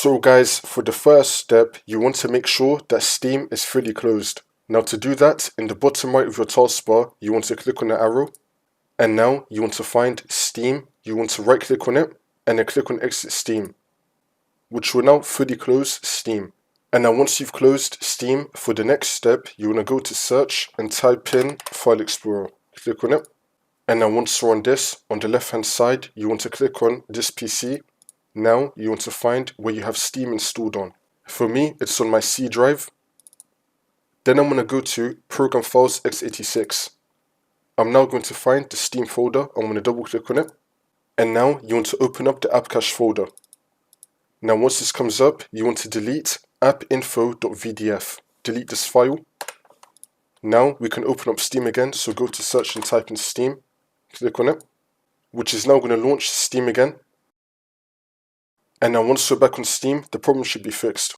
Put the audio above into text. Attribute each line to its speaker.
Speaker 1: So guys, for the first step, you want to make sure that Steam is fully closed. Now to do that, in the bottom right of your taskbar, you want to click on the arrow. And now you want to find Steam. You want to right click on it and then click on Exit Steam, which will now fully close Steam. And now once you've closed Steam, for the next step, you want to go to search and type in File Explorer. Click on it. And now once you're on this, on the left hand side, you want to click on this PC. Now you want to find where you have Steam installed on. For me, it's on my C drive. Then I'm going to go to Program Files x86. I'm now going to find the Steam folder. I'm going to double click on it. And now you want to open up the app cache folder. Now once this comes up, you want to delete appinfo.vdf. Delete this file. Now we can open up Steam again, so go to search and type in Steam. Click on it, which is now going to launch Steam again. And now once you're back on Steam, the problem should be fixed.